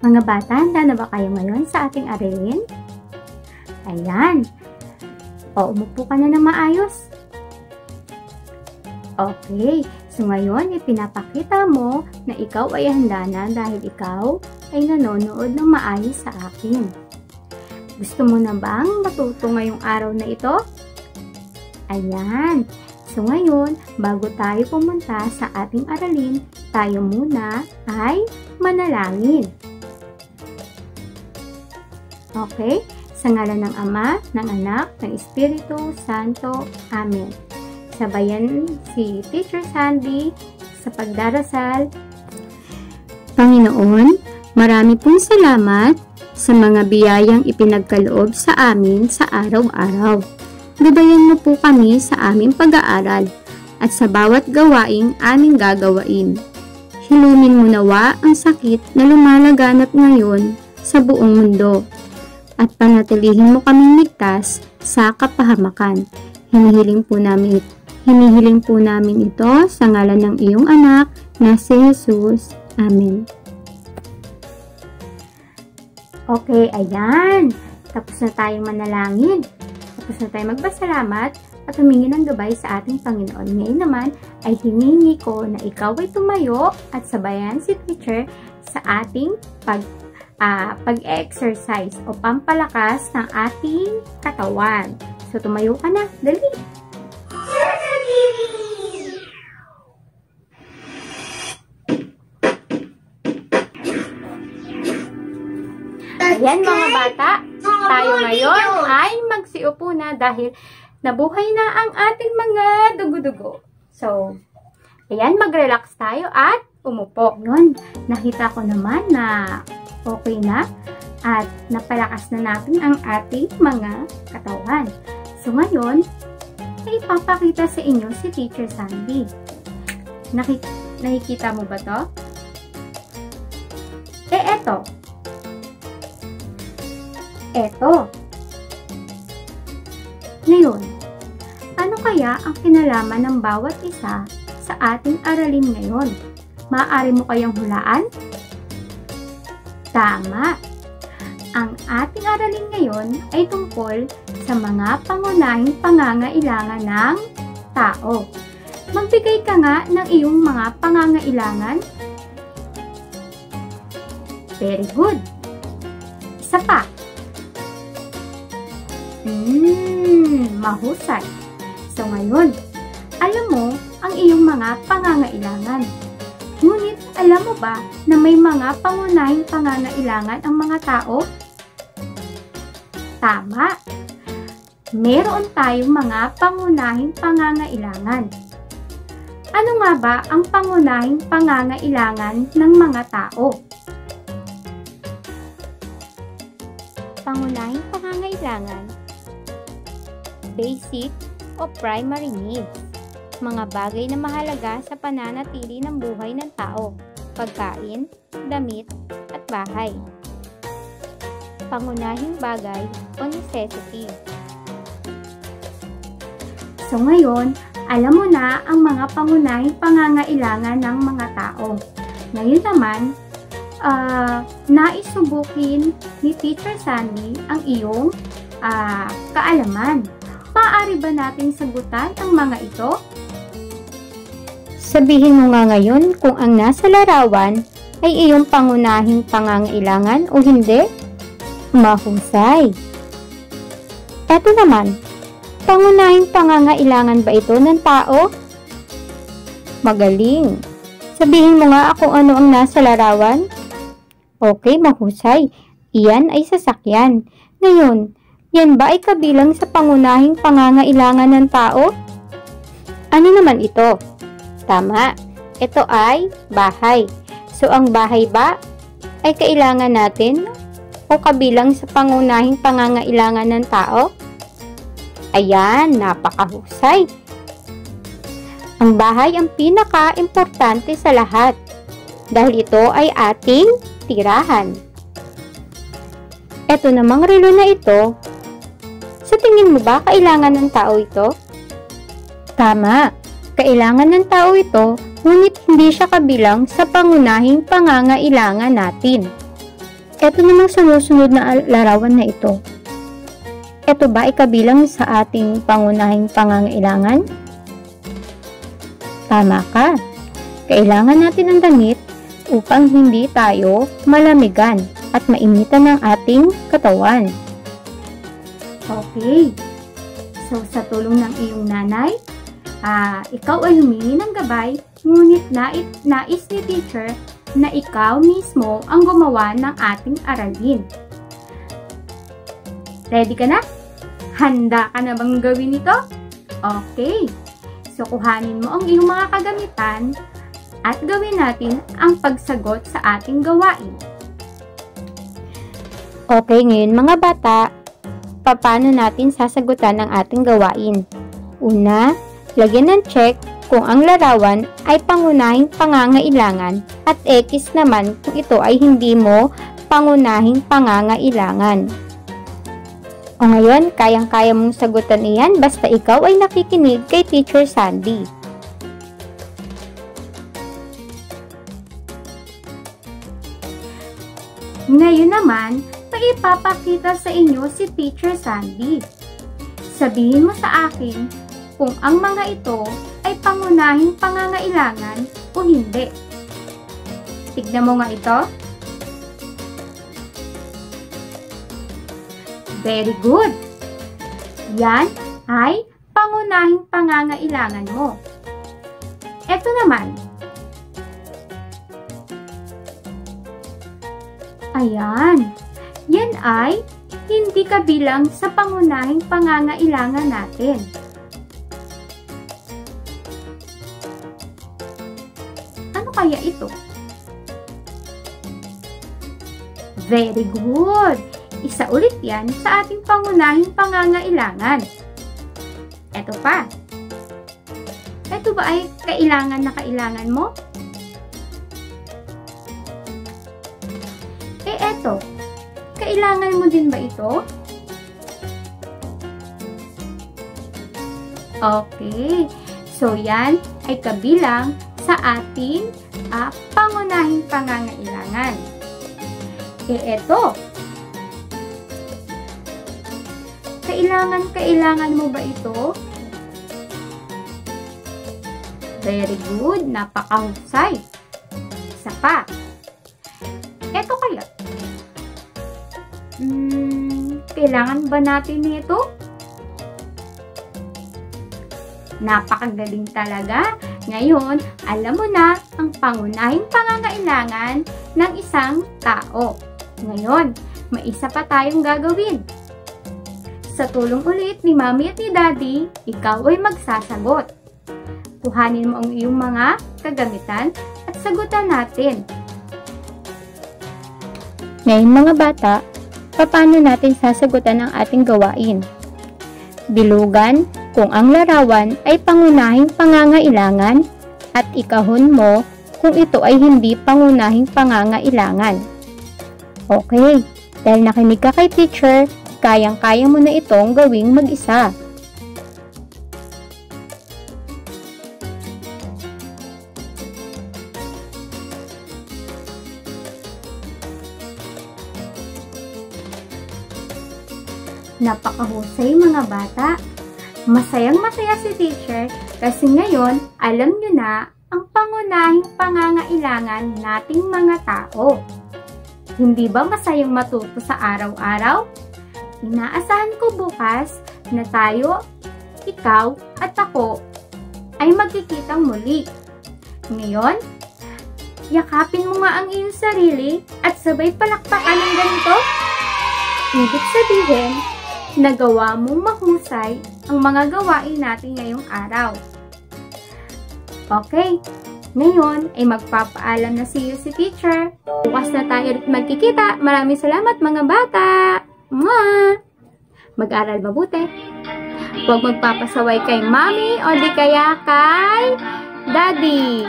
Mga bata, handa na ba kayo ngayon sa ating aralin? Ayan. O, umupo ka na ng maayos. Okay. So, ngayon, ipinapakita mo na ikaw ay handa na dahil ikaw ay nanonood ng maayos sa akin. Gusto mo na bang matuto ngayong araw na ito? Ayan. So, ngayon, bago tayo pumunta sa ating aralin, tayo muna ay manalangin. Okay? Sa ngalan ng Ama, ng Anak, ng Espiritu Santo. Amen. Sabayan si Teacher Sandy sa pagdarasal. Panginoon, marami pong salamat sa mga biyayang ipinagkaloob sa amin sa araw-araw. Gabayan mo po kami sa aming pag-aaral at sa bawat gawaing aming gagawain. Hilumin mo nawa ang sakit na lumalaganap ngayon sa buong mundo at panatilihin mo kaming ligtas sa kapahamakan. Hinihiling po namin ito sa ngalan ng iyong anak na si Jesus. Amen. Okay, ayan. Tapos na tayong manalangin. Tapos na tayong magpasalamat at humingi ng gabay sa ating Panginoon. Ngayon naman ay hiningi ko na ikaw ay tumayo at sabayan si teacher sa ating pag-exercise o pampalakas ng ating katawan. So, tumayo ka na. Dali! Ayan mga bata, tayo ngayon ay magsiupo na dahil nabuhay na ang ating mga dugo-dugo. So, ayan, mag-relax tayo at umupo. Yun, nakita ko naman na okay na at napalakas na natin ang ating mga katawan. So, ngayon, ay ipapakita sa inyo si Teacher Sandy. Nakikita mo ba to? Eto. Eto. Ngayon, ano kaya ang kinalaman ng bawat isa sa ating aralin ngayon? Maaari mo kayang hulaan? Tama! Ang ating aralin ngayon ay tungkol sa mga pangunahing pangangailangan ng tao. Magbigay ka nga ng iyong mga pangangailangan. Very good! Isa pa. Mahusay. So ngayon, alam mo ang iyong mga pangangailangan. Ngunit alam mo ba na may mga pangunahing pangangailangan ang mga tao? Tama! Meron tayong mga pangunahing pangangailangan. Ano nga ba ang pangunahing pangangailangan ng mga tao? Pangunahing pangangailangan, basic o primary needs, mga bagay na mahalaga sa pananatili ng buhay ng tao, pagkain, damit, at bahay. Pangunahing bagay o necessity. So ngayon, alam mo na ang mga pangunahing pangangailangan ng mga tao. Ngayon naman, naisubukin ni Teacher Sandy ang iyong kaalaman. Maaari ba natin sagutan ang mga ito? Sabihin mo nga ngayon kung ang nasa larawan ay iyong pangunahing pangangailangan o hindi. Mahusay! Eto naman, pangunahing pangangailangan ba ito ng tao? Magaling! Sabihin mo nga kung ano ang nasa larawan. Okay, mahusay. Iyan ay sasakyan. Ngayon, yan ba ay kabilang sa pangunahing pangangailangan ng tao? Ano naman ito? Tama, ito ay bahay. So, ang bahay ba ay kailangan natin o kabilang sa pangunahing pangangailangan ng tao? Ayan, napakahusay. Ang bahay ang pinaka-importante sa lahat dahil ito ay ating tirahan. Ito namang relo na ito, sa tingin mo ba kailangan ng tao ito? Tama, kailangan ng tao ito, ngunit hindi siya kabilang sa pangunahing pangangailangan natin. Ito namang sumusunod na larawan na ito. Ito ba ay kabilang sa ating pangunahing pangangailangan? Tama ka. Kailangan natin ng damit upang hindi tayo malamigan at mainitan ng ating katawan. Okay. So, sa tulong ng iyong nanay, ikaw ay humingi ng gabay, ngunit nais ni teacher na ikaw mismo ang gumawa ng ating aralin. Ready ka na? Handa ka na bang gawin ito? Okay. So, kuhanin mo ang iyong mga kagamitan at gawin natin ang pagsagot sa ating gawain. Okay, ngayon mga bata, paano natin sasagutan ang ating gawain? Una, lagyan ng check kung ang larawan ay pangunahing pangangailangan at X naman kung ito ay hindi mo pangunahing pangangailangan. O ngayon, kayang-kaya mong sagutan iyan basta ikaw ay nakikinig kay Teacher Sandy. Ngayon naman, maipapakita sa inyo si Teacher Sandy. Sabihin mo sa akin kung ang mga ito ay pangunahing pangangailangan o hindi. Tignan mo nga ito. Very good. Yan ay pangunahing pangangailangan mo. Ito naman. Ayan. Yan ay hindi kabilang sa pangunahing pangangailangan natin. Ano kaya ito? Very good! Isa ulit yan sa ating pangunahing pangangailangan. Ito pa. Ito ba ay kailangan na kailangan mo? Eto. Kailangan mo din ba ito? Okay. So, yan ay kabilang sa ating pangunahing pangangailangan. Eto. Kailangan mo ba ito? Very good. Napakahusay. Isa pa. Eto kaya. Kailangan ba natin ito? Napakagaling talaga. Ngayon, alam mo na ang pangunahing pangangailangan ng isang tao. Ngayon, may isa pa tayong gagawin. Sa tulong ulit ni Mami at ni Daddy, ikaw ay magsasagot. Kuhanin mo ang iyong mga kagamitan at sagutan natin. Ngayon mga bata, paano natin sasagutan ang ating gawain? Bilugan kung ang larawan ay pangunahing pangangailangan at ikahon mo kung ito ay hindi pangunahing pangangailangan. Okay, dahil nakinig ka kay teacher, kayang-kaya mo na itong gawing mag-isa. Napakahusay mga bata. Masayang-masaya si teacher kasi ngayon alam nyo na ang pangunahing pangangailangan nating mga tao. Hindi ba masayang matuto sa araw-araw? Inaasahan ko bukas na tayo, ikaw at ako ay magkikitang muli. Ngayon, yakapin mo nga ang iyong sarili at sabay palakpakan ng ganito. Ibig sabihin, nagawa mong mahusay ang mga gawain natin ngayong araw. Okay, ngayon ay magpapaalam na si teacher. Bukas na tayo ulit magkikita. Maraming salamat mga bata! Mag-aral mabuti. Huwag magpapasaway kay Mami o di kaya kay Daddy.